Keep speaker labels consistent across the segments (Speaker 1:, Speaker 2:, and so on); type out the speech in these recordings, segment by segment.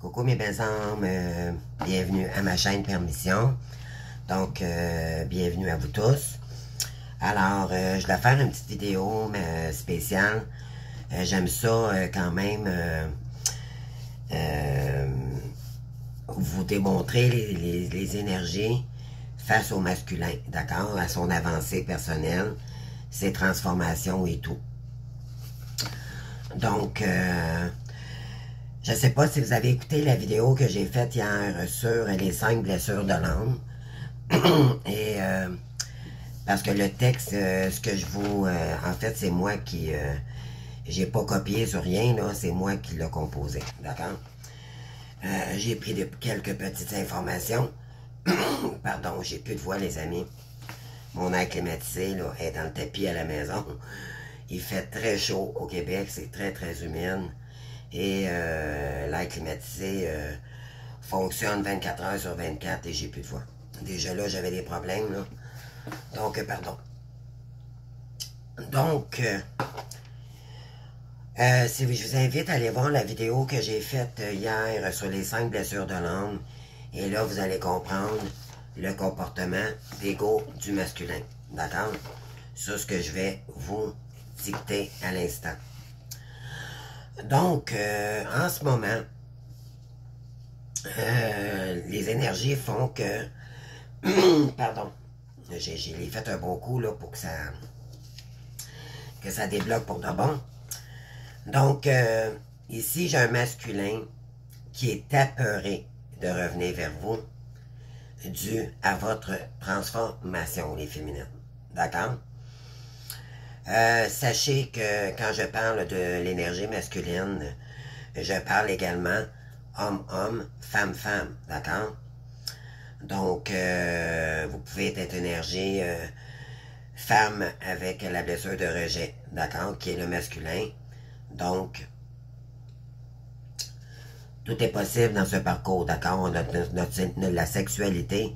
Speaker 1: Coucou mes belles âmes, bienvenue à ma chaîne Permission. Donc, bienvenue à vous tous. Alors, je vais faire une petite vidéo spéciale. J'aime ça quand même vous démontrer les énergies face au masculin, d'accord? À son avancée personnelle, ses transformations et tout. Donc, je ne sais pas si vous avez écouté la vidéo que j'ai faite hier sur les 5 blessures de l'âme. Et parce que le texte, ce que je vous... en fait, c'est moi qui... j'ai pas copié sur rien, là. C'est moi qui l'ai composé, d'accord? J'ai pris quelques petites informations. Pardon, j'ai plus de voix, les amis. Mon air climatisé, là, est dans le tapis à la maison. Il fait très chaud au Québec, c'est très, très humide. Et l'air climatisé fonctionne 24 heures sur 24 et j'ai plus de voix. Déjà là, j'avais des problèmes, là. Donc, pardon. Donc, si je vous invite à aller voir la vidéo que j'ai faite hier sur les 5 blessures de l'âme. Et là, vous allez comprendre le comportement d'ego du masculin. D'accord? C'est ce que je vais vous dicter à l'instant. Donc, en ce moment, les énergies font que... pardon. J'ai fait un bon coup là, pour que ça débloque pour de bon. Donc, ici, j'ai un masculin qui est apeuré de revenir vers vous dû à votre transformation, les féminines. D'accord? Sachez que quand je parle de l'énergie masculine, je parle également homme-homme, femme-femme, d'accord? Donc, vous pouvez être énergie femme avec la blessure de rejet, d'accord? Qui est le masculin. Donc, tout est possible dans ce parcours, d'accord? La sexualité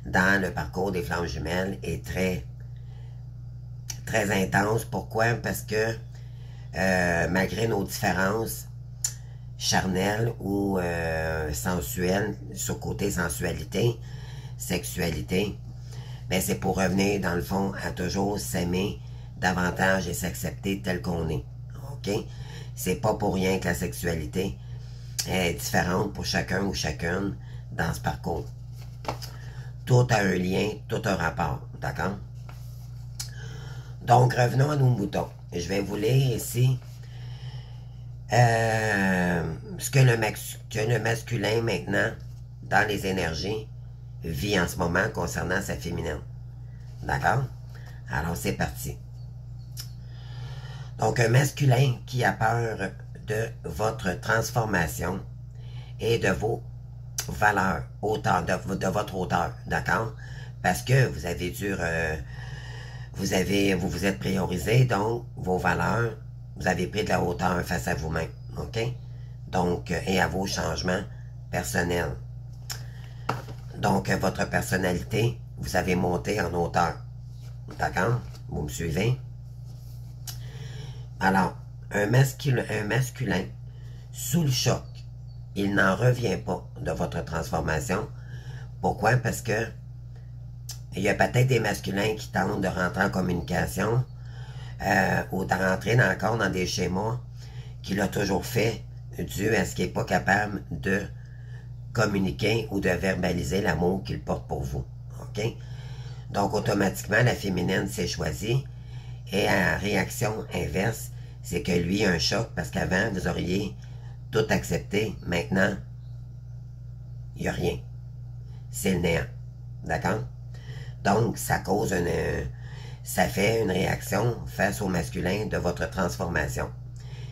Speaker 1: dans le parcours des flammes jumelles est très intense. Pourquoi? Parce que malgré nos différences charnelles ou sensuelles, sur côté sensualité, sexualité, ben c'est pour revenir dans le fond à toujours s'aimer davantage et s'accepter tel qu'on est. OK? C'est pas pour rien que la sexualité est différente pour chacun ou chacune dans ce parcours. Tout a un lien, tout a un rapport, d'accord? Donc, revenons à nos moutons. Je vais vous lire ici ce que le masculin, maintenant, dans les énergies, vit en ce moment concernant sa féminine. D'accord? Alors, c'est parti. Donc, un masculin qui a peur de votre transformation et de vos valeurs, de votre hauteur, d'accord? Parce que vous avez dû... vous vous êtes priorisé, donc vos valeurs, vous avez pris de la hauteur face à vous-même, OK? Donc, et à vos changements personnels. Donc, votre personnalité, vous avez monté en hauteur, d'accord? Vous me suivez? Alors, un masculin, sous le choc, il n'en revient pas de votre transformation. Pourquoi? Parce que il y a peut-être des masculins qui tentent de rentrer en communication ou de rentrer encore dans des schémas qu'il a toujours fait dû à ce qu'il n'est pas capable de communiquer ou de verbaliser l'amour qu'il porte pour vous. OK? Donc, automatiquement, la féminine s'est choisie et en réaction inverse, c'est que lui a un choc parce qu'avant, vous auriez tout accepté. Maintenant, il n'y a rien. C'est le néant. D'accord? Donc, ça cause ça fait une réaction face au masculin de votre transformation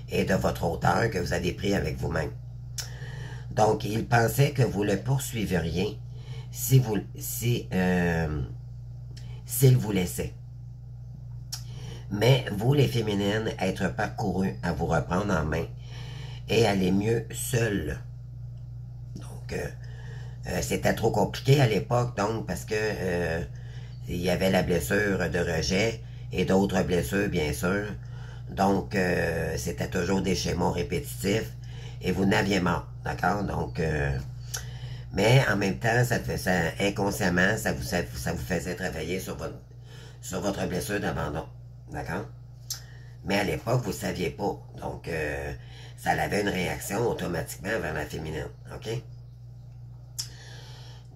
Speaker 1: et de votre hauteur que vous avez pris avec vous-même. Donc, il pensait que vous le poursuivriez s'il vous laissait. Mais vous, les féminines, être parcourues à vous reprendre en main et aller mieux seul. Donc, c'était trop compliqué à l'époque, donc, parce que il y avait la blessure de rejet et d'autres blessures, bien sûr. Donc, c'était toujours des schémas répétitifs et vous n'aviez mort, d'accord? Donc, mais en même temps, inconsciemment, ça vous faisait travailler sur votre blessure d'abandon, d'accord? Mais à l'époque, vous ne saviez pas, donc ça avait une réaction automatiquement vers la féminine, ok?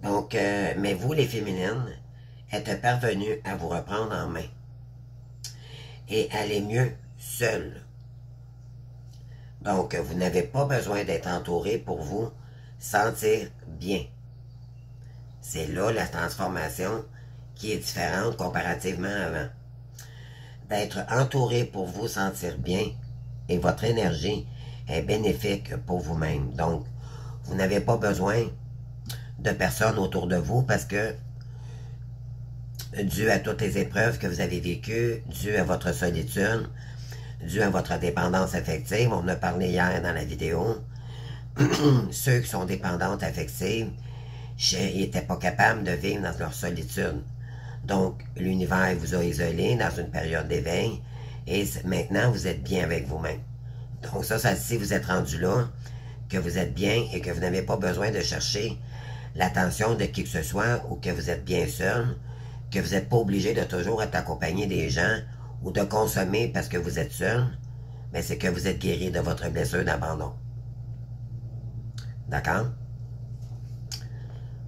Speaker 1: Donc, mais vous, les féminines, êtes parvenues à vous reprendre en main et aller mieux seul. Donc, vous n'avez pas besoin d'être entouré pour vous sentir bien. C'est là la transformation qui est différente comparativement avant. D'être entouré pour vous sentir bien et votre énergie est bénéfique pour vous-même. Donc, vous n'avez pas besoin de personnes autour de vous parce que dû à toutes les épreuves que vous avez vécues, dû à votre solitude, dû à votre dépendance affective, on en a parlé hier dans la vidéo, ceux qui sont dépendantes affectives, ils n'étaient pas capables de vivre dans leur solitude. Donc, l'univers vous a isolé dans une période d'éveil et maintenant, vous êtes bien avec vous-même. Donc, si vous êtes rendu là, que vous êtes bien et que vous n'avez pas besoin de chercher l'attention de qui que ce soit ou que vous êtes bien seul, que vous n'êtes pas obligé de toujours être accompagné des gens ou de consommer parce que vous êtes seul, mais c'est que vous êtes guéri de votre blessure d'abandon. D'accord?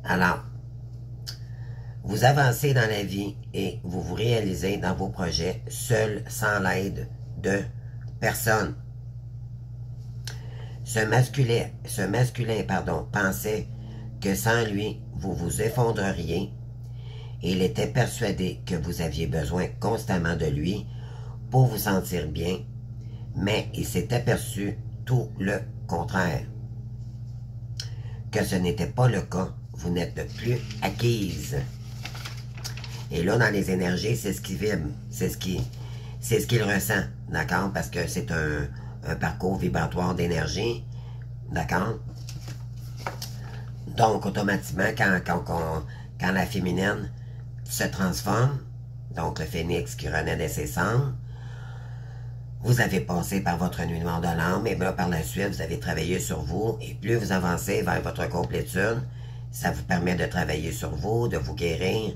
Speaker 1: Alors, vous avancez dans la vie et vous vous réalisez dans vos projets seul, sans l'aide de personne. Ce masculin, pensait que sans lui, vous vous effondreriez. Il était persuadé que vous aviez besoin constamment de lui pour vous sentir bien, mais il s'est aperçu tout le contraire. Que ce n'était pas le cas, vous n'êtes plus acquise. Et là, dans les énergies, c'est ce qui vibre, c'est ce qu'il ressent, d'accord? Parce que c'est un parcours vibratoire d'énergie, d'accord? Donc, automatiquement, quand la féminine se transforme, donc le phénix qui renaît de ses cendres, vous avez passé par votre nuit noire de l'âme, et là, par la suite, vous avez travaillé sur vous, et plus vous avancez vers votre complétude, ça vous permet de travailler sur vous, de vous guérir,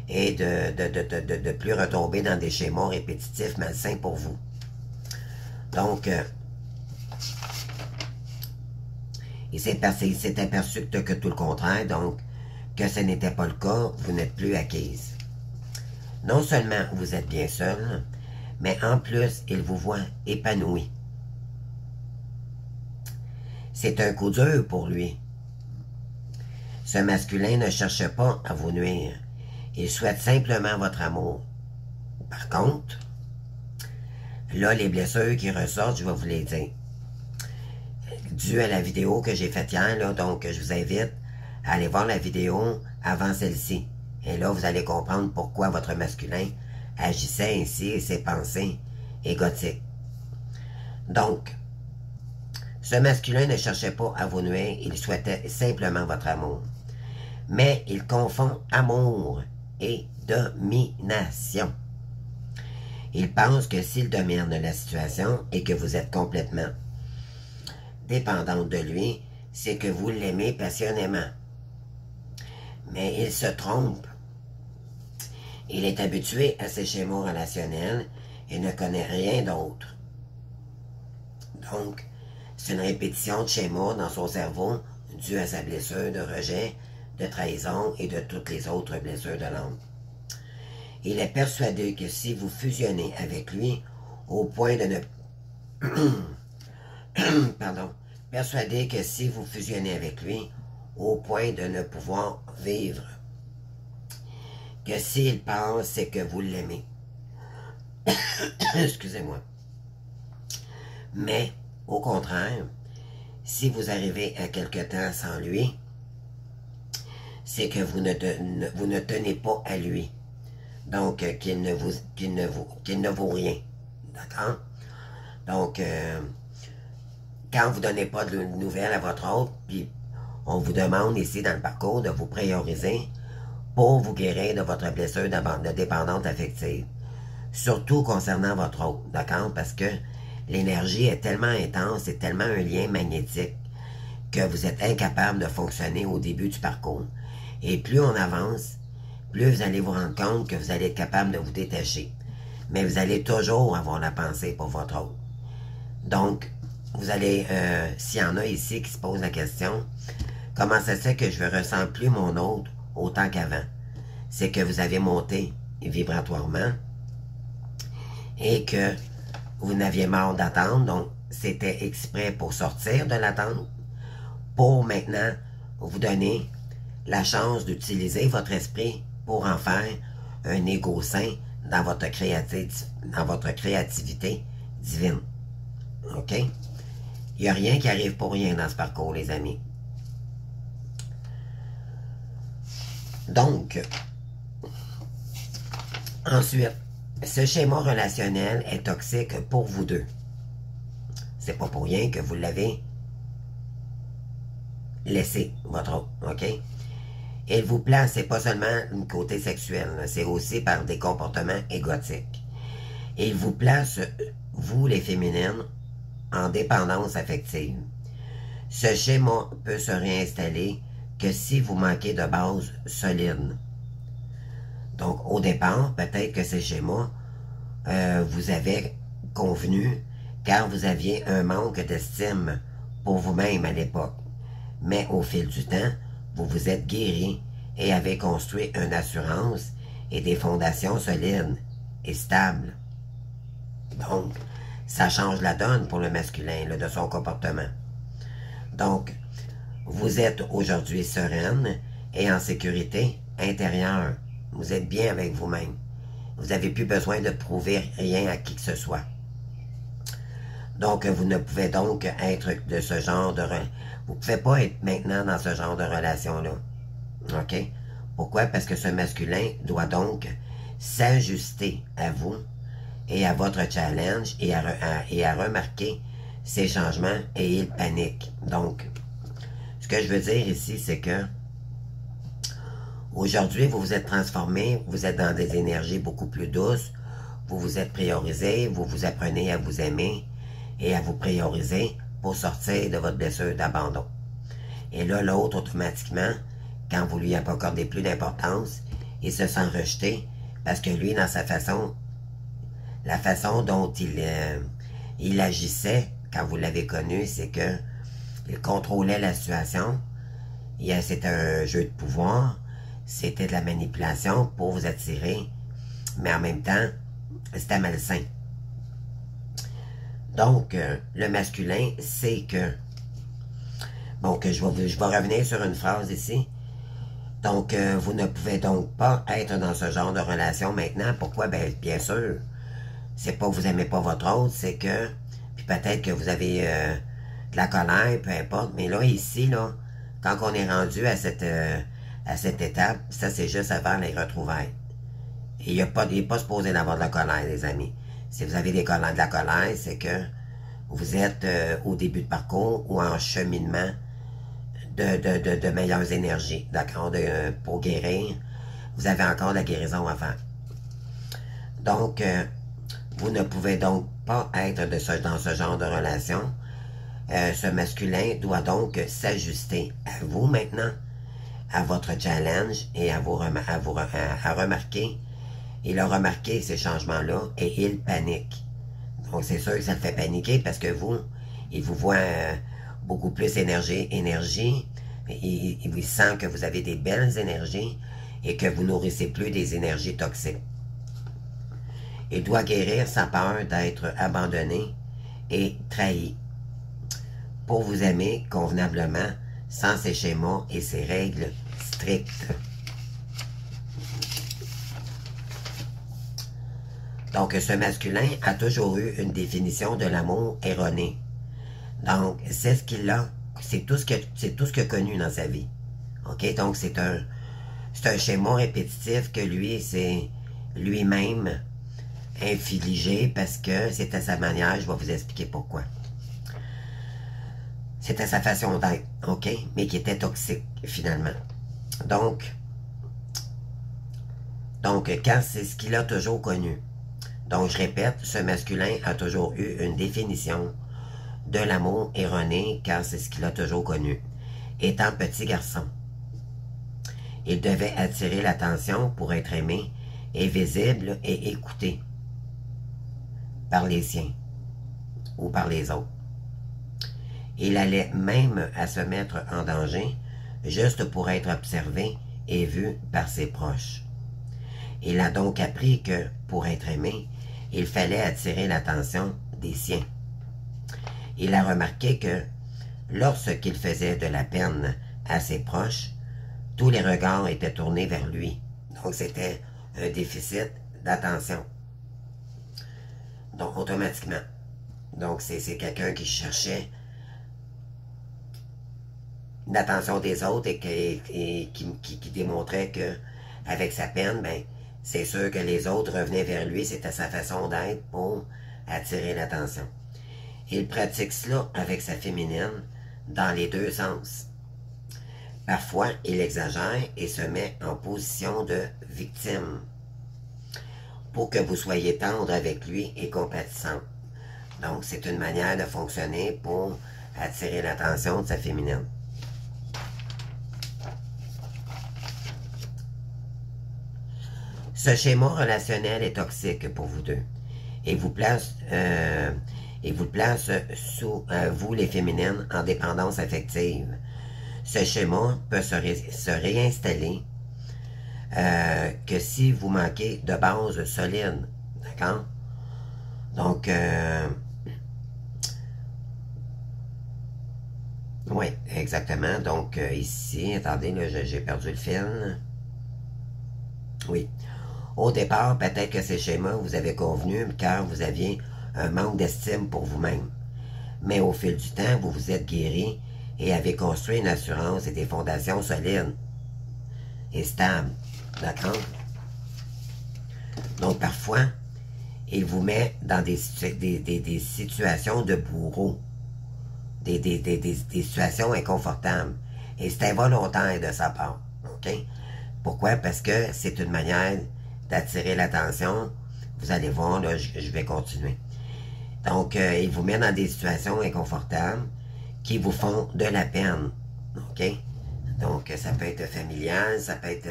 Speaker 1: et de plus retomber dans des schémas répétitifs malsains pour vous. Donc, il s'est aperçu que tout le contraire, donc, que ce n'était pas le cas, vous n'êtes plus acquise. Non seulement vous êtes bien seul, mais en plus, il vous voit épanoui. C'est un coup dur pour lui. Ce masculin ne cherche pas à vous nuire. Il souhaite simplement votre amour. Par contre, là, les blessures qui ressortent, je vais vous les dire. Dû à la vidéo que j'ai faite hier, là, donc je vous invite à aller voir la vidéo avant celle-ci. Et là, vous allez comprendre pourquoi votre masculin agissait ainsi et ses pensées égotiques. Donc, ce masculin ne cherchait pas à vous nuire, il souhaitait simplement votre amour. Mais il confond amour et domination. Il pense que s'il domine la situation et que vous êtes complètement dépendante de lui, c'est que vous l'aimez passionnément. Mais il se trompe. Il est habitué à ses schémas relationnels et ne connaît rien d'autre. Donc, c'est une répétition de schémas dans son cerveau due à sa blessure de rejet, de trahison et de toutes les autres blessures de l'âme. Il est persuadé que si vous fusionnez avec lui au point de ne... persuadé que si vous fusionnez avec lui au point de ne pouvoir vivre, que s'il pense, c'est que vous l'aimez. Excusez-moi. Mais, au contraire, si vous arrivez à quelque temps sans lui, c'est que vous ne tenez pas à lui. Donc, qu'il ne vaut rien. D'accord? Donc, quand vous ne donnez pas de nouvelles à votre autre, puis on vous demande ici dans le parcours de vous prioriser pour vous guérir de votre blessure de dépendance affective. Surtout concernant votre autre, d'accord? Parce que l'énergie est tellement intense, c'est tellement un lien magnétique que vous êtes incapable de fonctionner au début du parcours. Et plus on avance, plus vous allez vous rendre compte que vous allez être capable de vous détacher. Mais vous allez toujours avoir la pensée pour votre autre. Donc, vous allez, s'il y en a ici qui se posent la question, comment ça se fait que je ne ressens plus mon autre autant qu'avant? C'est que vous avez monté vibratoirement et que vous n'aviez marre d'attendre, donc c'était exprès pour sortir de l'attente, pour maintenant vous donner la chance d'utiliser votre esprit pour en faire un égo sain dans votre créativité divine. OK? Il n'y a rien qui arrive pour rien dans ce parcours, les amis. Donc, ensuite, ce schéma relationnel est toxique pour vous deux. C'est pas pour rien que vous l'avez laissé, votre autre, OK? Il vous place, c'est pas seulement un côté sexuel, c'est aussi par des comportements égotiques. Il vous place, vous les féminines, en dépendance affective. Ce schéma peut se réinstaller que si vous manquez de base solide. Donc, au départ, peut-être que ces schémas vous avaient convenu car vous aviez un manque d'estime pour vous-même à l'époque. Mais au fil du temps, vous vous êtes guéri et avez construit une assurance et des fondations solides et stables. Donc, ça change la donne pour le masculin, là, de son comportement. Donc, vous êtes aujourd'hui sereine et en sécurité intérieure. Vous êtes bien avec vous-même. Vous n'avez plus besoin de prouver rien à qui que ce soit. Donc, vous ne pouvez donc être de ce genre de... Vous ne pouvez pas être maintenant dans ce genre de relation-là. OK? Pourquoi? Parce que ce masculin doit donc s'ajuster à vous et à votre challenge et à remarquer ces changements et il panique. Donc, ce que je veux dire ici, c'est que aujourd'hui, vous vous êtes transformé, vous êtes dans des énergies beaucoup plus douces, vous vous êtes priorisé, vous vous apprenez à vous aimer et à vous prioriser pour sortir de votre blessure d'abandon. Et là, l'autre, automatiquement, quand vous lui accordez plus d'importance, il se sent rejeté parce que lui, dans sa façon, la façon dont il agissait quand vous l'avez connu, c'est que il contrôlait la situation. C'était un jeu de pouvoir, c'était de la manipulation pour vous attirer, mais en même temps, c'était malsain. Donc, le masculin, c'est que... Bon, que je vais revenir sur une phrase ici. Donc, vous ne pouvez donc pas être dans ce genre de relation maintenant. Pourquoi? Ben, bien sûr, c'est pas que vous aimez pas votre autre, c'est que... Puis peut-être que vous avez de la colère, peu importe. Mais là, ici, là, quand on est rendu à cette étape, ça, c'est juste avant les retrouvailles. Et il n'est pas supposé d'avoir de la colère, les amis. Si vous avez de la colère, c'est que vous êtes au début de parcours ou en cheminement de meilleures énergies, d'accord, pour guérir. Vous avez encore de la guérison à faire. Donc, vous ne pouvez donc pas être dans ce genre de relation. Ce masculin doit donc s'ajuster à vous maintenant, à votre challenge et à remarquer. Il a remarqué ces changements-là et il panique. Donc, c'est sûr que ça le fait paniquer parce que il vous voit beaucoup plus énergie. Il sent que vous avez des belles énergies et que vous nourrissez plus des énergies toxiques. Il doit guérir sa peur d'être abandonné et trahi pour vous aimer convenablement sans ses schémas et ses règles strictes. Donc, ce masculin a toujours eu une définition de l'amour erronée. Donc, c'est ce qu'il a, c'est tout ce qu'il a connu dans sa vie. OK? Donc, c'est un schéma répétitif que lui, c'est lui-même infligé parce que c'était sa manière, je vais vous expliquer pourquoi. C'était sa façon d'être, OK? Mais qui était toxique, finalement. Donc quand c'est ce qu'il a toujours connu. Donc, je répète, ce masculin a toujours eu une définition de l'amour erronée, car c'est ce qu'il a toujours connu. Étant petit garçon, il devait attirer l'attention pour être aimé et visible et écouté par les siens ou par les autres. Il allait même à se mettre en danger juste pour être observé et vu par ses proches. Il a donc appris que, pour être aimé, il fallait attirer l'attention des siens. Il a remarqué que, lorsqu'il faisait de la peine à ses proches, tous les regards étaient tournés vers lui. Donc, c'était un déficit d'attention. Donc, automatiquement. Donc, c'est quelqu'un qui cherchait l'attention des autres et qui démontrait que, avec sa peine, ben, c'est sûr que les autres revenaient vers lui. C'était sa façon d'être pour attirer l'attention. Il pratique cela avec sa féminine dans les deux sens. Parfois, il exagère et se met en position de victime pour que vous soyez tendre avec lui et compatissant. Donc, c'est une manière de fonctionner pour attirer l'attention de sa féminine. Ce schéma relationnel est toxique pour vous deux et vous place sous vous les féminines en dépendance affective. Ce schéma peut se réinstaller que si vous manquez de base solide. D'accord? Donc, oui, exactement. Donc, ici, attendez, là, j'ai perdu le fil. Oui. Au départ, peut-être que ces schémas vous avez convenu car vous aviez un manque d'estime pour vous-même. Mais au fil du temps, vous vous êtes guéri et avez construit une assurance et des fondations solides et stables. D'accord? Donc, parfois, il vous met dans des situations de bourreau, des situations inconfortables. Et c'est involontaire de sa part. OK? Pourquoi? Parce que c'est une manière d'attirer l'attention. Vous allez voir, là, je vais continuer. Donc, il vous met dans des situations inconfortables qui vous font de la peine. OK? Donc, ça peut être familial, ça peut être,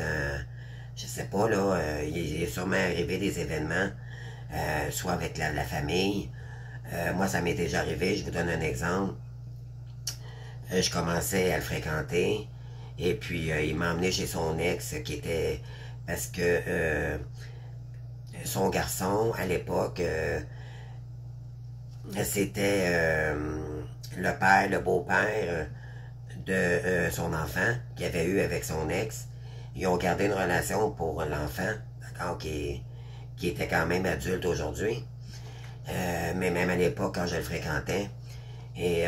Speaker 1: je sais pas, là, il est sûrement arrivé des événements, soit avec la famille. Moi, ça m'est déjà arrivé, je vous donne un exemple. Je commençais à le fréquenter, et puis il m'a emmené chez son ex, qui était, parce que son garçon, à l'époque, c'était le père, le beau-père de son enfant qu'il avait eu avec son ex. Ils ont gardé une relation pour l'enfant, d'accord, qui était quand même adulte aujourd'hui. Mais même à l'époque, quand je le fréquentais, et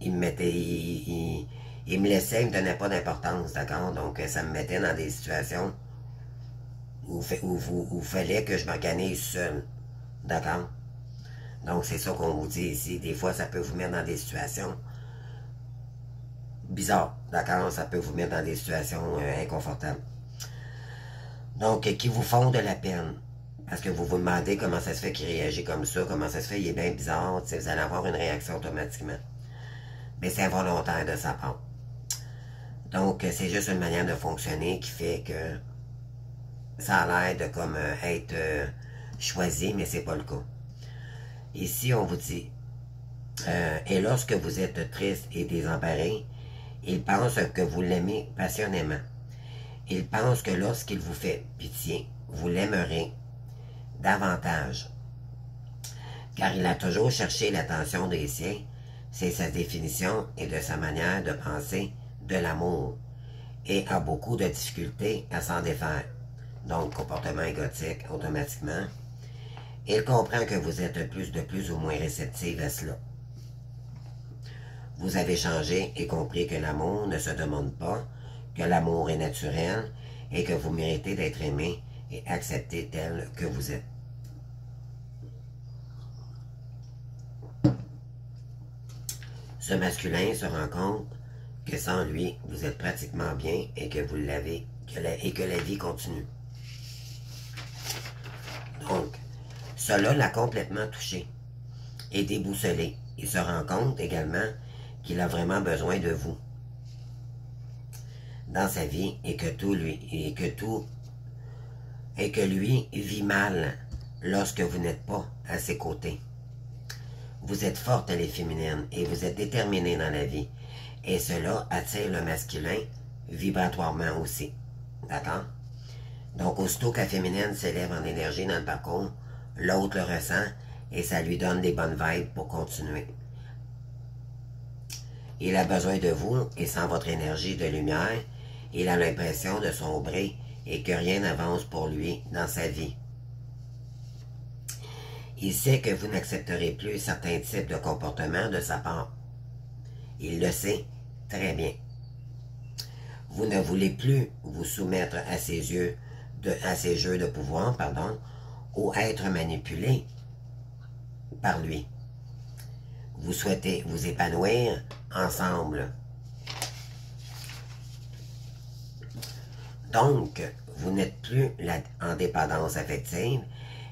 Speaker 1: il me mettait, il me laissait, il me donnait pas d'importance, d'accord? Donc, ça me mettait dans des situations où fallait que je m'organise seul, d'accord? Donc, c'est ça qu'on vous dit ici. Des fois, ça peut vous mettre dans des situations bizarres, d'accord? Ça peut vous mettre dans des situations inconfortables. Donc, qui vous font de la peine. Parce que vous vous demandez comment ça se fait qu'il réagit comme ça, comment ça se fait, il est bien bizarre, vous allez avoir une réaction automatiquement. Mais c'est involontaire de sa part. Donc, c'est juste une manière de fonctionner qui fait que ça a l'air de comme être choisi, mais c'est pas le cas. Ici, on vous dit, et lorsque vous êtes triste et désemparé, il pense que vous l'aimez passionnément. Il pense que lorsqu'il vous fait pitié, vous l'aimerez davantage. Car il a toujours cherché l'attention des siens, c'est sa définition et de sa manière de penser de l'amour, et a beaucoup de difficultés à s'en défaire. Donc, comportement égotique, automatiquement. Il comprend que vous êtes de plus ou moins réceptive à cela. Vous avez changé et compris que l'amour ne se demande pas, que l'amour est naturel et que vous méritez d'être aimé et accepté tel que vous êtes. Ce masculin se rend compte que sans lui, vous êtes pratiquement bien et que vous l'avez, et que la vie continue. Cela l'a complètement touché et déboussolé. Il se rend compte également qu'il a vraiment besoin de vous dans sa vie et que lui vit mal lorsque vous n'êtes pas à ses côtés. Vous êtes forte, les féminines, et vous êtes déterminée dans la vie. Et cela attire le masculin vibratoirement aussi. D'accord? Donc, aussitôt que la féminine s'élève en énergie dans le parcours, l'autre le ressent et ça lui donne des bonnes vibes pour continuer. Il a besoin de vous et sans votre énergie de lumière, il a l'impression de sombrer et que rien n'avance pour lui dans sa vie. Il sait que vous n'accepterez plus certains types de comportements de sa part. Il le sait très bien. Vous ne voulez plus vous soumettre à ses jeux de pouvoir, ou être manipulé par lui. Vous souhaitez vous épanouir ensemble. Donc, vous n'êtes plus en dépendance affective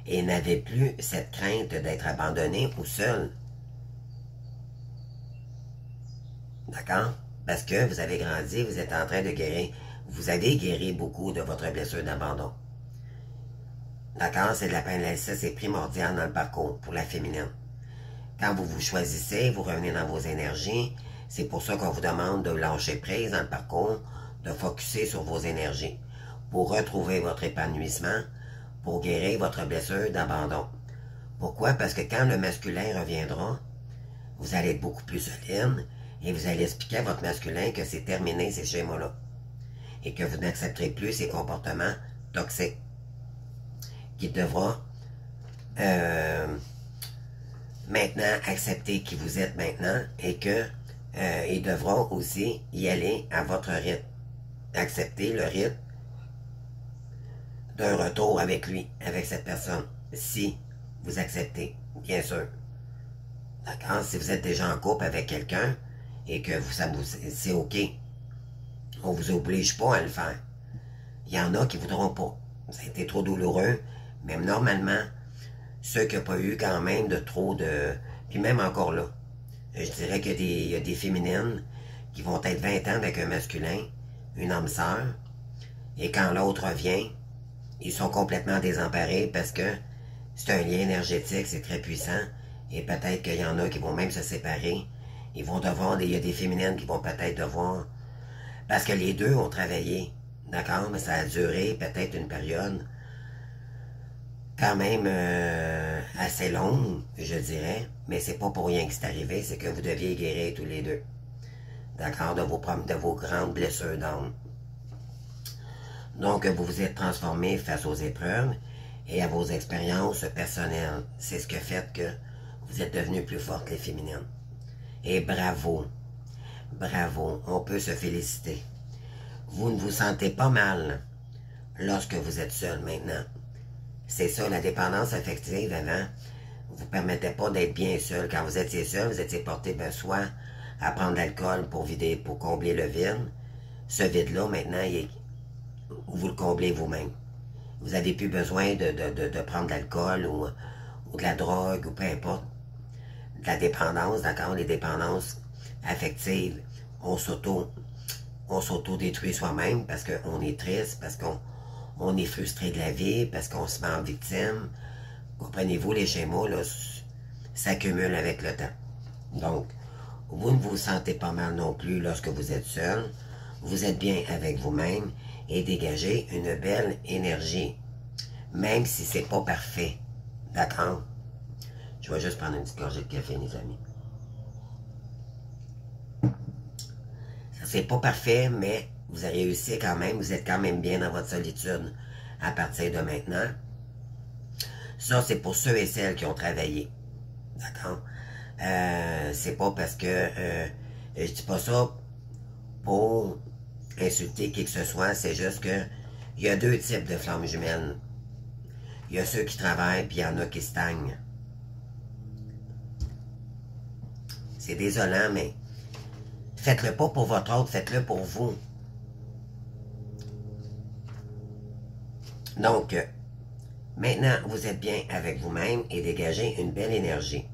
Speaker 1: et n'avez plus cette crainte d'être abandonné ou seul. D'accord? Parce que vous avez grandi, vous êtes en train de guérir. Vous avez guéri beaucoup de votre blessure d'abandon. D'accord? C'est de la peine, ça c'est primordial dans le parcours pour la féminine. Quand vous vous choisissez, vous revenez dans vos énergies. C'est pour ça qu'on vous demande de lâcher prise dans le parcours, de focusser sur vos énergies pour retrouver votre épanouissement, pour guérir votre blessure d'abandon. Pourquoi? Parce que quand le masculin reviendra, vous allez être beaucoup plus solide et vous allez expliquer à votre masculin que c'est terminé ces schémas-là et que vous n'accepterez plus ces comportements toxiques. Qu'il devra maintenant accepter qui vous êtes maintenant et que il devra aussi y aller à votre rythme. Accepter le rythme d'un retour avec lui, avec cette personne, si vous acceptez, bien sûr. D'accord? Si vous êtes déjà en couple avec quelqu'un et que c'est OK, on ne vous oblige pas à le faire. Il y en a qui ne voudront pas. Ça a été trop douloureux, mais normalement, ceux qui n'ont pas eu quand même de trop de... Puis même encore là, je dirais qu'il y a des féminines qui vont être 20 ans avec un masculin, une âme sœur, et quand l'autre revient, ils sont complètement désemparés parce que c'est un lien énergétique, c'est très puissant, et peut-être qu'il y en a qui vont même se séparer. Ils vont devoir, il y a des féminines qui vont peut-être devoir, parce que les deux ont travaillé, d'accord, mais ça a duré peut-être une période quand même assez longue, je dirais, mais c'est pas pour rien que c'est arrivé, c'est que vous deviez guérir tous les deux, d'accord, de vos grandes blessures d'âme. Donc, vous vous êtes transformé face aux épreuves et à vos expériences personnelles. C'est ce qui fait que vous êtes devenus plus fortes, les féminines. Et bravo, bravo, on peut se féliciter. Vous ne vous sentez pas mal lorsque vous êtes seul maintenant. C'est ça, la dépendance affective avant vous permettait pas d'être bien seul. Quand vous étiez seul, vous étiez porté soit à prendre de l'alcool pour combler le vide. Ce vide-là, maintenant, vous le comblez vous-même. Vous n'avez plus besoin de prendre de l'alcool ou de la drogue ou peu importe. De la dépendance, d'accord? Les dépendances affectives, on s'auto-détruit soi-même parce qu'on est triste, parce qu'on est frustré de la vie, parce qu'on se met en victime. Comprenez-vous, les schémas s'accumulent avec le temps. Donc, vous ne vous sentez pas mal non plus lorsque vous êtes seul. Vous êtes bien avec vous-même et dégagez une belle énergie. Même si c'est pas parfait. D'accord? Je vais juste prendre une petite gorgée de café, les amis. C'est pas parfait, mais vous avez réussi quand même. Vous êtes quand même bien dans votre solitude à partir de maintenant. Ça, c'est pour ceux et celles qui ont travaillé. D'accord? C'est pas parce que... je dis pas ça pour insulter qui que ce soit. C'est juste que il y a deux types de flammes jumelles. Il y a ceux qui travaillent, puis il y en a qui stagnent. C'est désolant, mais faites-le pas pour votre autre, faites-le pour vous. Donc, Maintenant, vous êtes bien avec vous-même et dégagez une belle énergie.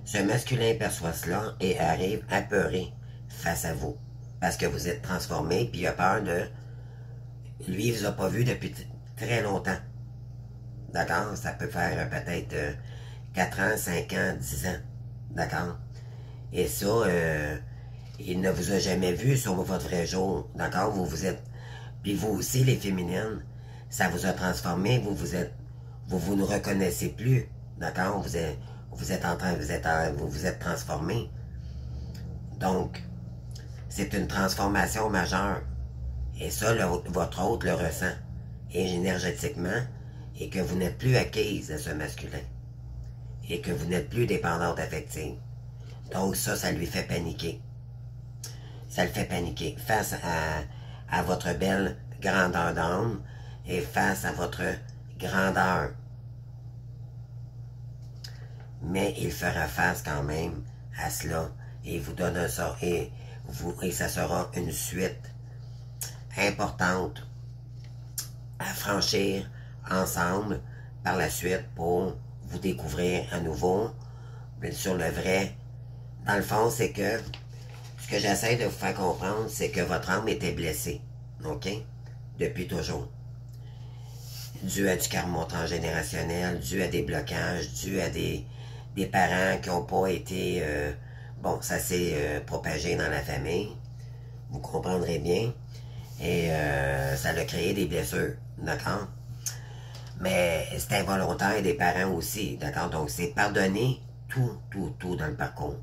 Speaker 1: Ce masculin perçoit cela et arrive apeuré face à vous. Parce que vous êtes transformé, puis il a peur de... Lui, il ne vous a pas vu depuis très longtemps. D'accord? Ça peut faire peut-être 4 ans, 5 ans, 10 ans. D'accord? Et ça, il ne vous a jamais vu sur votre vrai jour. D'accord? Vous êtes... Puis vous aussi, les féminines, ça vous a transformé. Vous ne reconnaissez plus. D'accord? Vous êtes transformé. Donc, c'est une transformation majeure. Et ça, votre hôte le ressent. Et énergétiquement, et que vous n'êtes plus acquise à ce masculin. Et que vous n'êtes plus dépendante affective. Donc ça lui fait paniquer. Ça le fait paniquer face à votre belle grandeur d'âme et face à votre grandeur. Mais il fera face quand même à cela et vous donne ça et ça sera une suite importante à franchir ensemble par la suite pour vous découvrir à nouveau sur le vrai. Dans le fond, c'est que ce que j'essaie de vous faire comprendre, c'est que votre âme était blessée, ok? Depuis toujours. Dû à du karma transgénérationnel, dû à des blocages, dû à des parents qui n'ont pas été... bon, ça s'est propagé dans la famille, vous comprendrez bien, et ça a créé des blessures, d'accord? Mais c'est involontaire des parents aussi, d'accord? Donc c'est pardonner tout dans le parcours.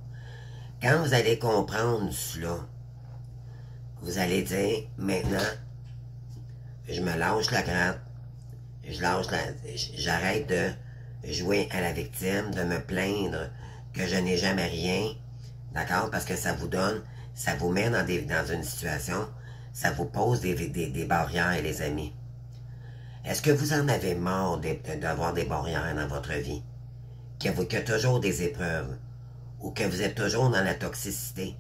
Speaker 1: Quand vous allez comprendre cela, vous allez dire, maintenant, je me lâche la gratte, j'arrête de jouer à la victime, de me plaindre que je n'ai jamais rien, d'accord? Parce que ça vous donne, ça vous met dans une situation, ça vous pose des barrières, les amis. Est-ce que vous en avez marre d'avoir des barrières dans votre vie? Qu'il y a toujours des épreuves? Ou que vous êtes toujours dans la toxicité?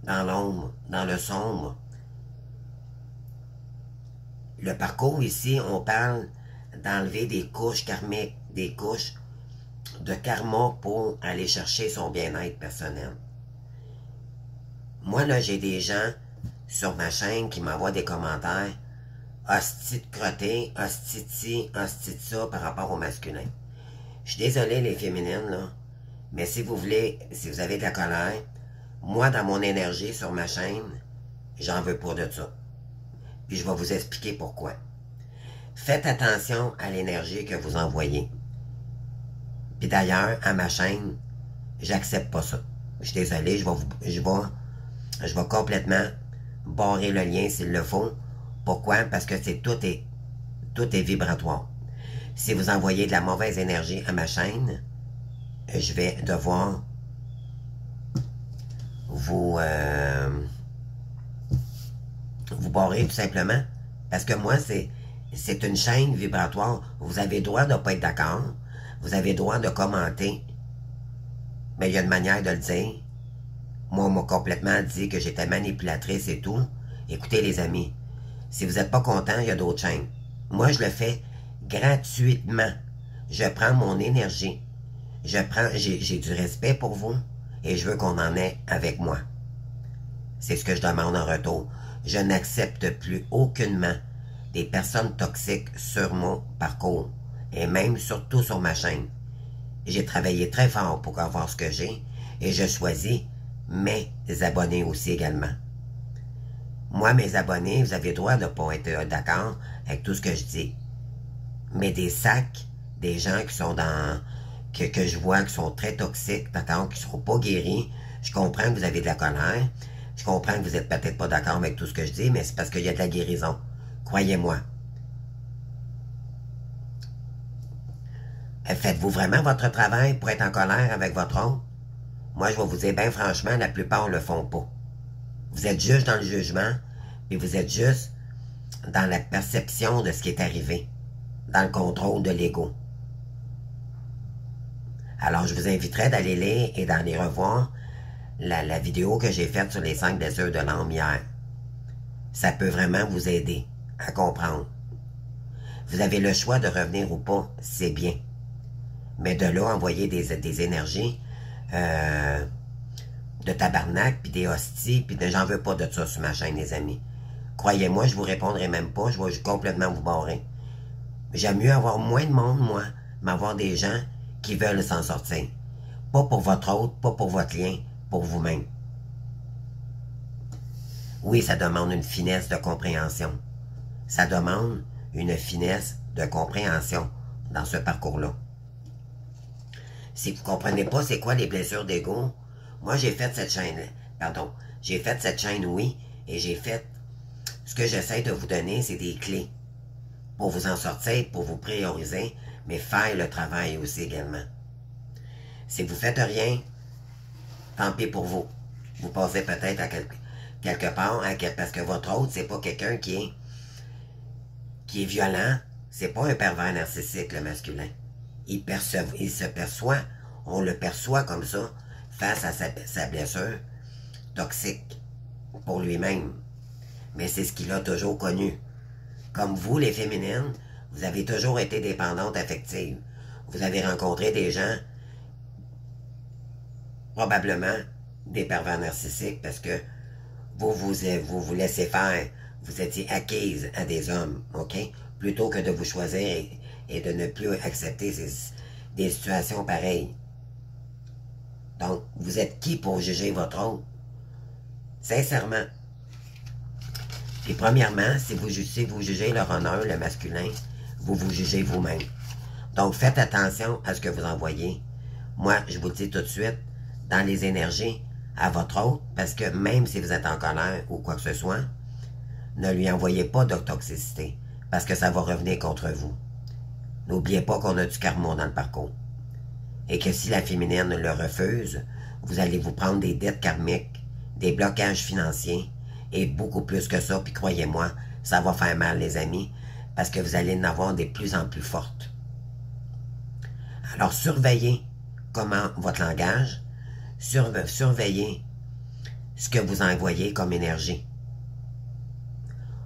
Speaker 1: Dans l'ombre, dans le sombre? Le parcours ici, on parle d'enlever des couches karmiques, des couches de karma pour aller chercher son bien-être personnel. Moi, là, j'ai des gens sur ma chaîne qui m'envoient des commentaires hostie de crotté, hostie de ci, hostie de ça par rapport au masculin. Je suis désolé les féminines, là, mais si vous voulez, si vous avez de la colère, moi, dans mon énergie sur ma chaîne, j'en veux pas de ça. Puis je vais vous expliquer pourquoi. Faites attention à l'énergie que vous envoyez. Puis d'ailleurs, à ma chaîne, j'accepte pas ça. Je suis désolé, je vais complètement barrer le lien s'il le faut. Pourquoi? Parce que tout est vibratoire. Si vous envoyez de la mauvaise énergie à ma chaîne, je vais devoir vous barrer tout simplement. Parce que moi, c'est une chaîne vibratoire. Vous avez le droit de ne pas être d'accord. Vous avez le droit de commenter. Mais il y a une manière de le dire. Moi, on m'a complètement dit que j'étais manipulatrice et tout. Écoutez, les amis, si vous n'êtes pas content, il y a d'autres chaînes. Moi, je le fais gratuitement. Je prends mon énergie. J'ai du respect pour vous et je veux qu'on en ait avec moi. C'est ce que je demande en retour. Je n'accepte plus aucunement des personnes toxiques sur mon parcours et même surtout sur ma chaîne. J'ai travaillé très fort pour avoir ce que j'ai et je choisis mes abonnés aussi également. Moi, mes abonnés, vous avez le droit de ne pas être d'accord avec tout ce que je dis. Mais des sacs, des gens qui sont dans... que je vois qui sont très toxiques, d'accord, qui ne seront pas guéris, je comprends que vous avez de la colère, je comprends que vous n'êtes peut-être pas d'accord avec tout ce que je dis, mais c'est parce qu'il y a de la guérison. Croyez-moi. Faites-vous vraiment votre travail pour être en colère avec votre autre? Moi, je vais vous dire, bien franchement, la plupart ne le font pas. Vous êtes juste dans le jugement, puis vous êtes juste dans la perception de ce qui est arrivé, dans le contrôle de l'ego. Alors, je vous inviterai d'aller lire et d'aller revoir la vidéo que j'ai faite sur les 5 blessures de l'âme hier. Ça peut vraiment vous aider à comprendre. Vous avez le choix de revenir ou pas, c'est bien. Mais de là, envoyer des énergies de tabarnak, puis des hosties, puis j'en veux pas de ça sur ma chaîne, les amis. Croyez-moi, je vous répondrai même pas, je vais complètement vous barrer. J'aime mieux avoir moins de monde, moi, mais avoir des gens qui veulent s'en sortir. Pas pour votre autre, pas pour votre lien, pour vous-même. Oui, ça demande une finesse de compréhension. Ça demande une finesse de compréhension dans ce parcours-là. Si vous ne comprenez pas c'est quoi les blessures d'ego, moi j'ai fait cette chaîne, j'ai fait cette chaîne, oui, et j'ai fait, ce que j'essaie de vous donner, c'est des clés pour vous en sortir, pour vous prioriser, mais faire le travail aussi également. Si vous ne faites rien, tant pis pour vous. Vous passez peut-être à quelque part, parce que votre autre, c'est pas quelqu'un qui est violent, c'est pas un pervers narcissique, le masculin. Il se perçoit, on le perçoit comme ça, face à sa blessure toxique pour lui-même. Mais c'est ce qu'il a toujours connu. Comme vous, les féminines, vous avez toujours été dépendantes affectives. Vous avez rencontré des gens, probablement des pervers narcissiques, parce que vous laissez faire, vous étiez acquise à des hommes, ok? Plutôt que de vous choisir et de ne plus accepter des situations pareilles. Donc, vous êtes qui pour juger votre autre? Sincèrement. Et premièrement, si vous jugez leur honneur, le masculin, vous vous jugez vous-même. Donc, faites attention à ce que vous envoyez. Moi, je vous le dis tout de suite, dans les énergies à votre autre, parce que même si vous êtes en colère ou quoi que ce soit, ne lui envoyez pas de toxicité, parce que ça va revenir contre vous. N'oubliez pas qu'on a du karma dans le parcours. Et que si la féminine le refuse, vous allez vous prendre des dettes karmiques, des blocages financiers, et beaucoup plus que ça, puis croyez-moi, ça va faire mal, les amis, parce que vous allez en avoir des plus en plus fortes. Alors, surveillez comment votre langage, surveillez ce que vous envoyez comme énergie.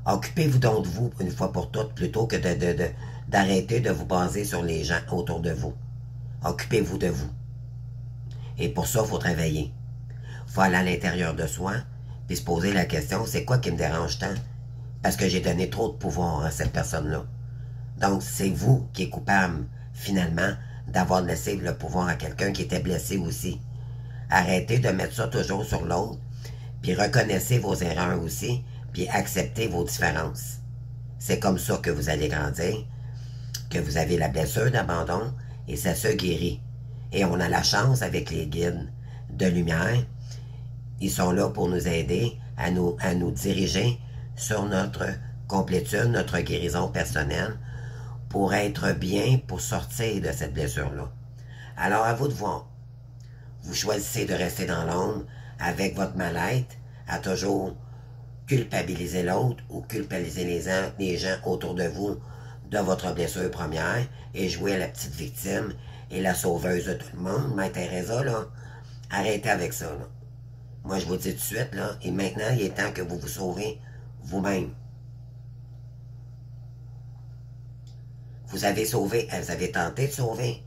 Speaker 1: Occupez-vous donc de vous une fois pour toutes, plutôt que d'arrêter de vous baser sur les gens autour de vous. Occupez-vous de vous. Et pour ça, il faut travailler. Il faut aller à l'intérieur de soi, puis se poser la question, c'est quoi qui me dérange tant? Parce que j'ai donné trop de pouvoir à cette personne-là. Donc, c'est vous qui êtes coupable, finalement, d'avoir laissé le pouvoir à quelqu'un qui était blessé aussi. Arrêtez de mettre ça toujours sur l'autre, puis reconnaissez vos erreurs aussi, puis acceptez vos différences. C'est comme ça que vous allez grandir, que vous avez la blessure d'abandon, et ça se guérit. Et on a la chance avec les guides de lumière. Ils sont là pour nous aider à nous diriger sur notre complétude, notre guérison personnelle, pour être bien, pour sortir de cette blessure-là. Alors, à vous de voir. Vous choisissez de rester dans l'ombre avec votre mal-être, à toujours culpabiliser l'autre ou culpabiliser les gens autour de vous de votre blessure première et jouer à la petite victime et la sauveuse de tout le monde. Mère Teresa, là, arrêtez avec ça, là. Moi, je vous dis tout de suite, là, et maintenant, il est temps que vous vous sauvez vous-même. Vous avez sauvé, vous avez tenté de sauver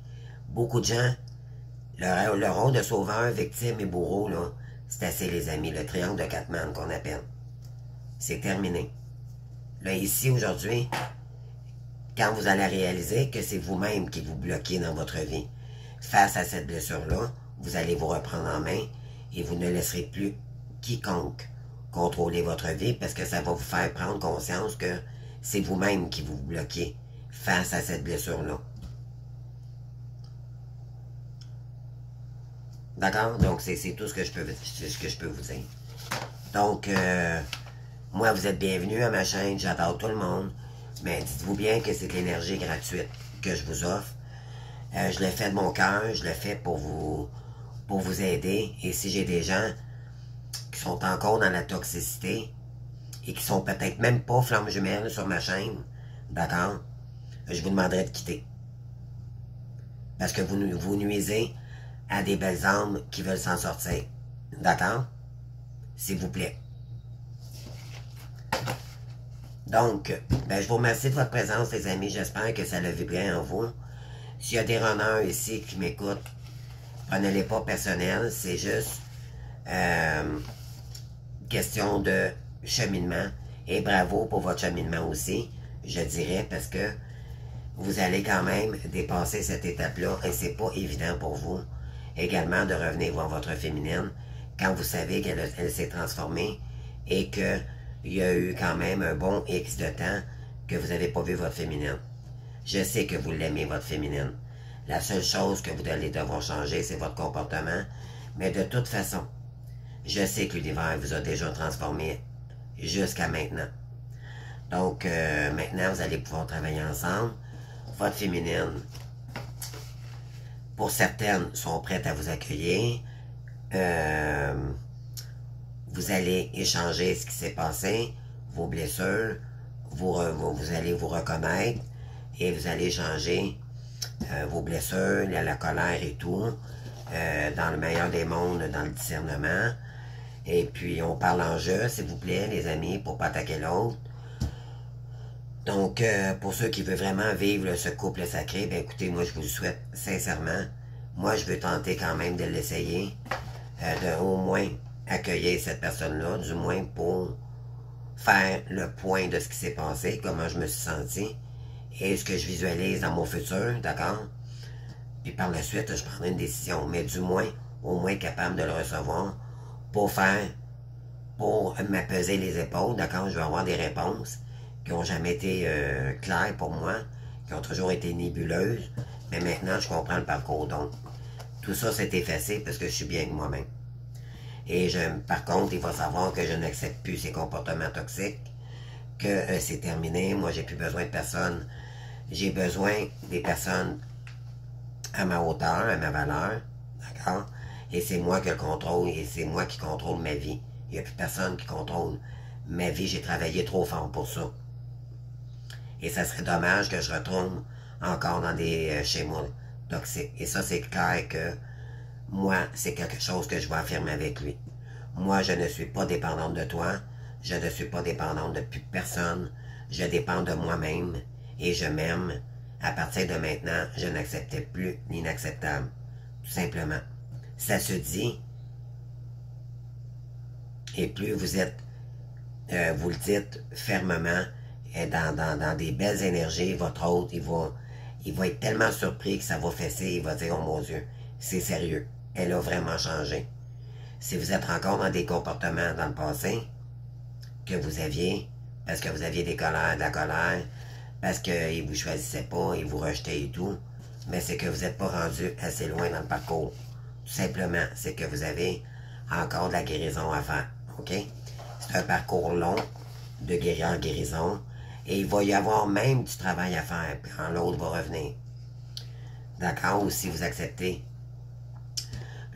Speaker 1: beaucoup de gens. Le rôle de sauveur, victime et bourreau, là, c'est assez, les amis, le triangle de Catman qu'on appelle. C'est terminé. Là, ici, aujourd'hui, quand vous allez réaliser que c'est vous-même qui vous bloquez dans votre vie, face à cette blessure-là, vous allez vous reprendre en main et vous ne laisserez plus quiconque contrôler votre vie parce que ça va vous faire prendre conscience que c'est vous-même qui vous bloquez face à cette blessure-là. D'accord? Donc, c'est tout ce que je peux vous dire. Donc, moi, vous êtes bienvenus à ma chaîne, j'adore tout le monde, mais dites-vous bien que c'est de l'énergie gratuite que je vous offre. Je le fais de mon cœur, je le fais pour vous aider. Et si j'ai des gens qui sont encore dans la toxicité et qui sont peut-être même pas flammes jumelles sur ma chaîne, d'accord, je vous demanderai de quitter. Parce que vous nuisez à des belles âmes qui veulent s'en sortir. D'accord? S'il vous plaît. Donc, ben, je vous remercie de votre présence, les amis. J'espère que ça l'a vibré en vous. S'il y a des runners ici qui m'écoutent, prenez-les pas personnels. C'est juste question de cheminement. Et bravo pour votre cheminement aussi, je dirais, parce que vous allez quand même dépasser cette étape-là et c'est pas évident pour vous également de revenir voir votre féminine quand vous savez qu'elle s'est transformée et qu'il y a eu quand même un bon X de temps que vous n'avez pas vu votre féminine. Je sais que vous l'aimez, votre féminine. La seule chose que vous allez devoir changer, c'est votre comportement. Mais de toute façon, je sais que l'univers vous a déjà transformé jusqu'à maintenant. Donc, maintenant, vous allez pouvoir travailler ensemble. Votre féminine, pour certaines, sont prêtes à vous accueillir. Vous allez échanger ce qui s'est passé, vos blessures, vous allez vous reconnaître et vous allez échanger vos blessures, la colère et tout, dans le meilleur des mondes, dans le discernement. Et puis, on parle en jeu, s'il vous plaît, les amis, pour pas attaquer l'autre. Donc, pour ceux qui veulent vraiment vivre ce couple sacré, ben écoutez, moi, je vous le souhaite sincèrement. Moi, je veux tenter quand même de l'essayer, de au moins accueillir cette personne-là, du moins pour faire le point de ce qui s'est passé, comment je me suis senti, et ce que je visualise dans mon futur, d'accord? Puis par la suite, je prendrai une décision, mais du moins, au moins capable de le recevoir, pour m'apaiser les épaules, d'accord? Je vais avoir des réponses qui n'ont jamais été claires pour moi, qui ont toujours été nébuleuses, mais maintenant, je comprends le parcours. Donc, tout ça s'est effacé parce que je suis bien avec moi-même. Et par contre, il va savoir que je n'accepte plus ces comportements toxiques, que c'est terminé, moi, j'ai plus besoin de personne. J'ai besoin des personnes à ma hauteur, à ma valeur, d'accord? Et c'est moi qui le contrôle, et c'est moi qui contrôle ma vie. Il n'y a plus personne qui contrôle ma vie, j'ai travaillé trop fort pour ça. Et ça serait dommage que je retombe encore dans des schémas toxiques. Et ça, c'est clair que moi, c'est quelque chose que je vais affirmer avec lui. Moi, je ne suis pas dépendante de toi, je ne suis pas dépendante de plus personne, je dépends de moi-même et je m'aime. À partir de maintenant, je n'accepte plus l'inacceptable. Tout simplement. Ça se dit. Et plus vous êtes, vous le dites fermement, dans des belles énergies, votre hôte, il va être tellement surpris que ça va fesser, il va dire, oh mon Dieu, c'est sérieux. Elle a vraiment changé. Si vous êtes encore dans des comportements dans le passé que vous aviez, parce que vous aviez de la colère, parce qu'ils ne vous choisissaient pas, ils vous rejetaient et tout, mais c'est que vous n'êtes pas rendu assez loin dans le parcours. Tout simplement, c'est que vous avez encore de la guérison à faire. OK? C'est un parcours long de guérison en guérison, et il va y avoir même du travail à faire quand l'autre va revenir. D'accord? Ou si vous acceptez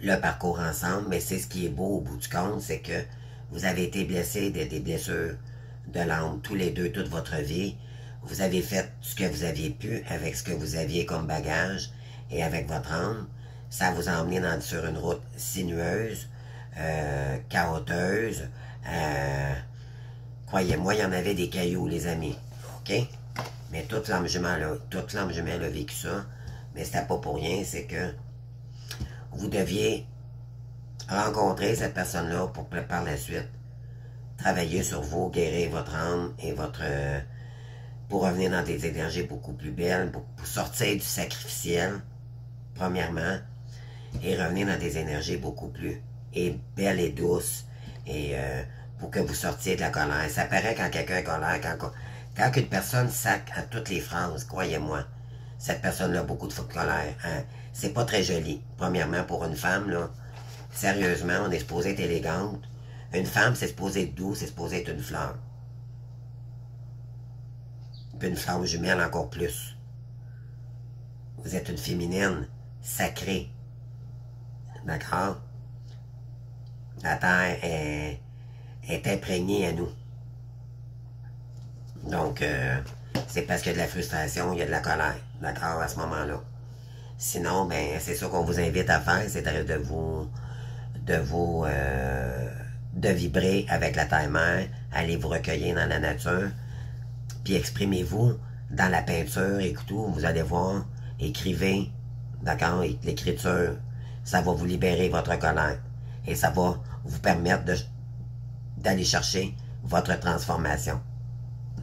Speaker 1: le parcours ensemble, mais c'est ce qui est beau au bout du compte, c'est que vous avez été blessés des blessures de l'âme, tous les deux, toute votre vie. Vous avez fait ce que vous aviez pu avec ce que vous aviez comme bagage et avec votre âme. Ça vous a emmené sur une route sinueuse, chaoteuse. Croyez-moi, il y en avait des cailloux, les amis. OK? Mais toute l'âme jumelle a vécu ça. Mais c'était pas pour rien, c'est que vous deviez rencontrer cette personne-là pour par la suite travailler sur vous, guérir votre âme et pour revenir dans des énergies beaucoup plus belles, pour sortir du sacrificiel, premièrement, et revenir dans des énergies beaucoup plus belles et douces, et pour que vous sortiez de la colère. Ça paraît quand quelqu'un est colère, quand une personne sac à toutes les phrases, croyez-moi, cette personne-là a beaucoup de colère. Hein? C'est pas très joli. Premièrement, pour une femme, là, sérieusement, on est supposé être élégante. Une femme, c'est supposé être douce, c'est supposé être une fleur. Puis une flamme jumelle encore plus. Vous êtes une féminine sacrée. D'accord? La terre est imprégnée à nous. Donc, c'est parce qu'il y a de la frustration, il y a de la colère. D'accord? À ce moment-là. Sinon, ben, c'est ça qu'on vous invite à faire, c'est de vibrer avec la terre-mère, aller vous recueillir dans la nature, Puis exprimez-vous dans la peinture et tout, vous allez voir, écrivez, d'accord, l'écriture, ça va vous libérer votre colère. Et ça va vous permettre d'aller chercher votre transformation.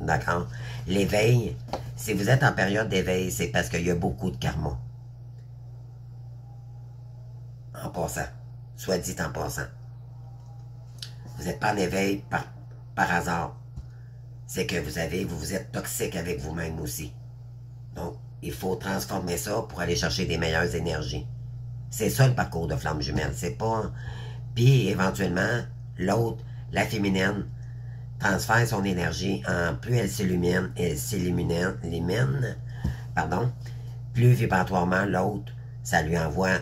Speaker 1: D'accord? L'éveil, si vous êtes en période d'éveil, c'est parce qu'il y a beaucoup de karma. En passant. Soit dit en passant. Vous n'êtes pas en éveil par hasard. C'est que vous êtes toxique avec vous-même aussi. Donc, il faut transformer ça pour aller chercher des meilleures énergies. C'est ça le parcours de flamme jumelle. C'est pas... Puis, éventuellement, l'autre, la féminine, transfère son énergie en... Plus elle s'illumine, pardon, plus vibratoirement l'autre, ça lui envoie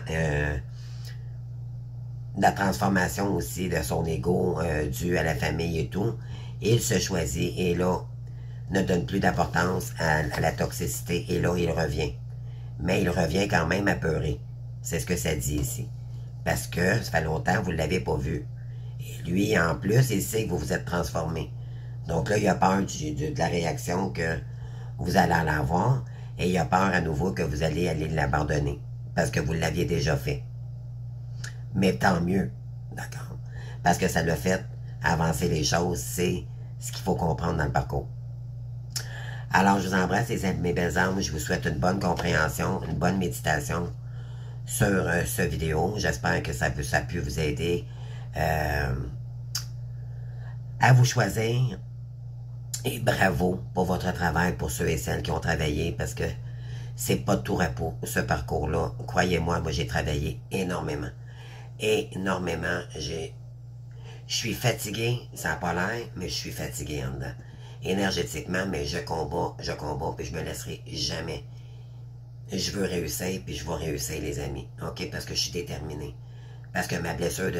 Speaker 1: la transformation aussi de son ego dû à la famille et tout. Il se choisit et là, ne donne plus d'importance à la toxicité et là, il revient. Mais il revient quand même apeuré. C'est ce que ça dit ici. Parce que ça fait longtemps que vous ne l'avez pas vu. Et lui, en plus, il sait que vous vous êtes transformé. Donc là, il a peur de la réaction que vous allez en avoir et il a peur à nouveau que vous allez aller l'abandonner. Parce que vous l'aviez déjà fait. Mais tant mieux, d'accord? Parce que ça l'a fait avancer les choses, c'est ce qu'il faut comprendre dans le parcours. Alors, je vous embrasse, mes belles âmes. Je vous souhaite une bonne compréhension, une bonne méditation sur cette vidéo. J'espère que ça a pu vous aider à vous choisir. Et bravo pour votre travail, pour ceux et celles qui ont travaillé, parce que c'est pas de tout repos, ce parcours-là. Croyez-moi, moi j'ai travaillé énormément. Énormément. Je suis fatigué, ça n'a pas l'air, mais je suis fatigué en dedans. Énergétiquement, mais je combat, puis je me laisserai jamais. Je veux réussir, puis je vais réussir, les amis. OK? Parce que je suis déterminé. Parce que ma blessure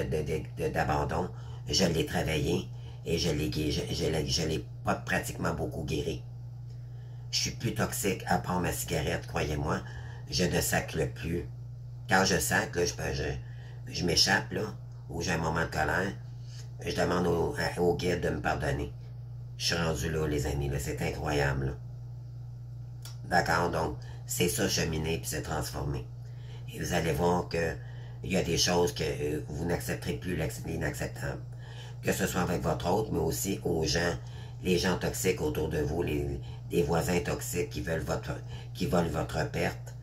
Speaker 1: d'abandon, je l'ai travaillée et je l'ai pas pratiquement beaucoup guéri. Je suis plus toxique à part ma cigarette, croyez-moi. Je ne sacle plus. Quand je sacle, je m'échappe, là, ou j'ai un moment de colère, je demande au guide de me pardonner. Je suis rendu là, les amis, là, c'est incroyable. D'accord? Donc, c'est ça, cheminer, puis se transformer. Et vous allez voir que il y a des choses que vous n'accepterez plus, l'inacceptable. Que ce soit avec votre autre, mais aussi aux gens, les gens toxiques autour de vous, les voisins toxiques qui veulent votre perte.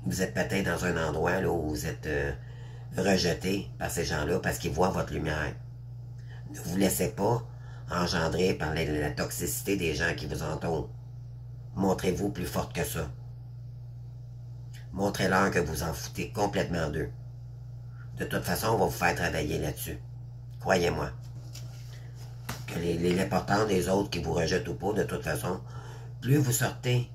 Speaker 1: Vous êtes peut-être dans un endroit là, où vous êtes rejeté par ces gens-là parce qu'ils voient votre lumière. Ne vous laissez pas engendrer par la toxicité des gens qui vous entourent. Montrez-vous plus forte que ça. Montrez-leur que vous en foutez complètement d'eux. De toute façon, on va vous faire travailler là-dessus. Croyez-moi. Que l'important des autres qui vous rejettent ou pas, de toute façon, plus vous sortez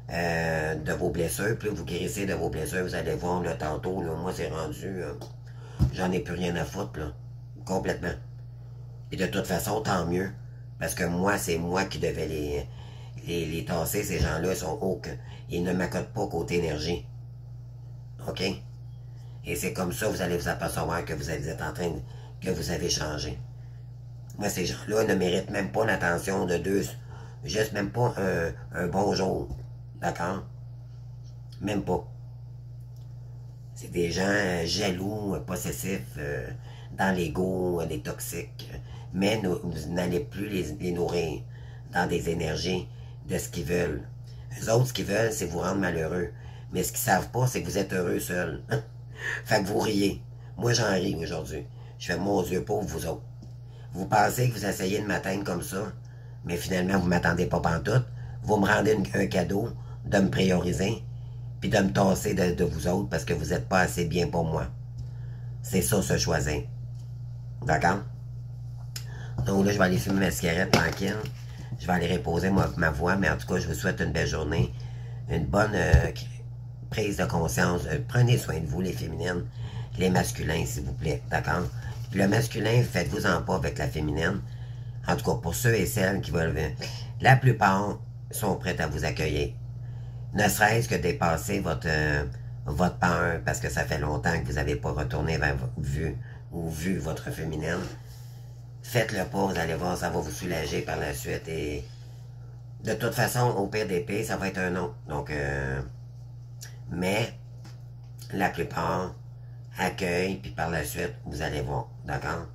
Speaker 1: de vos blessures, plus vous guérissez de vos blessures, vous allez voir, là, tantôt, là, moi, c'est rendu, j'en ai plus rien à foutre, là, complètement. Et de toute façon, tant mieux, parce que moi, c'est moi qui devais les tasser, ces gens-là, ils ne m'accordent pas côté énergie. OK? Et c'est comme ça, vous allez vous apercevoir que vous êtes en train que vous avez changé. Moi, ces gens-là ne méritent même pas l'attention de deux, juste même pas un bonjour. D'accord? Même pas. C'est des gens jaloux, possessifs, dans l'ego, des toxiques. Mais vous n'allez plus les nourrir dans des énergies de ce qu'ils veulent. Eux autres, ce qu'ils veulent, c'est vous rendre malheureux. Mais ce qu'ils savent pas, c'est que vous êtes heureux seul. Fait que vous riez. Moi, j'en ris aujourd'hui. Je fais, mon Dieu, pauvre vous autres. Vous pensez que vous essayez de m'atteindre comme ça, mais finalement, vous ne m'attendez pas pantoute. Vous me rendez un cadeau de me prioriser, puis de me tasser de vous autres parce que vous n'êtes pas assez bien pour moi. C'est ça, se choisir. D'accord? Donc là, je vais aller fumer ma cigarette tranquille. Je vais aller reposer ma voix, mais en tout cas, je vous souhaite une belle journée. Une bonne prise de conscience. Prenez soin de vous, les féminines. Les masculins, s'il vous plaît. D'accord? Le masculin, faites-vous-en pas avec la féminine. En tout cas, pour ceux et celles qui veulent... La plupart sont prêts à vous accueillir. Ne serait-ce que dépasser votre peur, parce que ça fait longtemps que vous n'avez pas retourné vers vu votre féminine. Faites-le pas, vous allez voir, ça va vous soulager par la suite et De toute façon, au pire des pires, ça va être un non. Donc, mais la plupart accueillent, puis par la suite, vous allez voir, d'accord?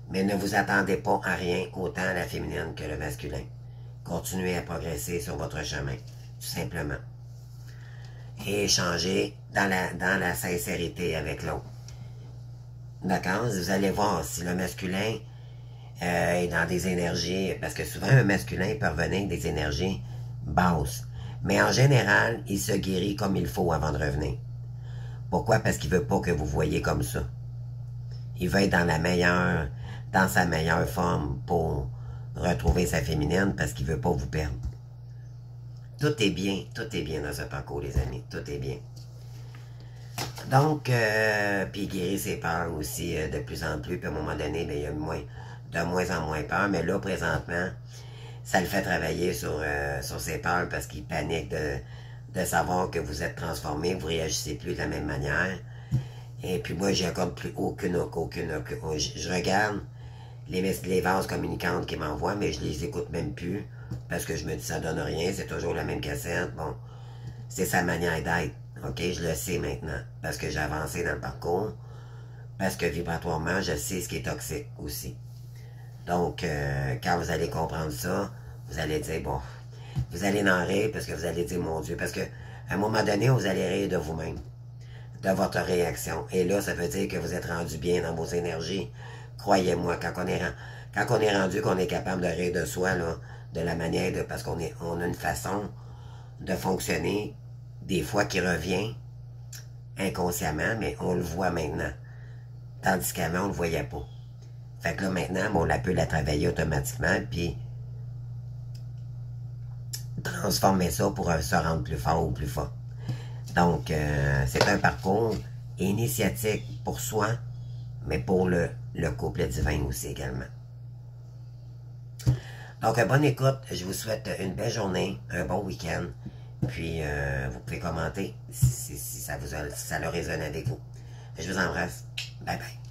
Speaker 1: Mais ne vous attendez pas à rien, autant à la féminine que le masculin. Continuez à progresser sur votre chemin, tout simplement. Et échangez dans la sincérité avec l'autre. D'accord? Vous allez voir si le masculin est dans des énergies, parce que souvent un masculin peut revenir avec des énergies basses. Mais en général, il se guérit comme il faut avant de revenir. Pourquoi? Parce qu'il ne veut pas que vous voyez comme ça. Il veut être dans sa meilleure forme pour retrouver sa féminine parce qu'il ne veut pas vous perdre. Tout est bien dans ce parcours, les amis. Tout est bien. Donc, puis guérir ses peurs aussi de plus en plus. Puis à un moment donné, bien, il y a de moins en moins peur. Mais là, présentement, ça le fait travailler sur ses peurs parce qu'il panique de savoir que vous êtes transformé, vous ne réagissez plus de la même manière. Et puis moi, j'accorde plus aucune. Je regarde les vases communicantes qui m'envoient, mais je les écoute même plus parce que je me dis ça donne rien, c'est toujours la même cassette. Bon, c'est sa manière d'être. OK, je le sais maintenant parce que j'ai avancé dans le parcours, parce que vibratoirement, je sais ce qui est toxique aussi. Donc, quand vous allez comprendre ça, vous allez dire, bon, vous allez en rire parce que vous allez dire, mon Dieu, parce que à un moment donné, vous allez rire de vous-même, de votre réaction. Et là, ça veut dire que vous êtes rendu bien dans vos énergies. Croyez-moi, quand on est rendu qu'on est capable de rire de soi, là, de la manière de... Parce qu'on a une façon de fonctionner, des fois qui revient inconsciemment, mais on le voit maintenant. Tandis qu'avant, on ne le voyait pas. Fait que là, maintenant, on peut la travailler automatiquement, puis transformer ça pour se rendre plus fort ou plus fort. Donc, c'est un parcours initiatique pour soi, mais pour le couple divin aussi également. Donc, bonne écoute. Je vous souhaite une belle journée, un bon week-end. Puis, vous pouvez commenter si ça a résonné avec vous. Je vous embrasse. Bye bye.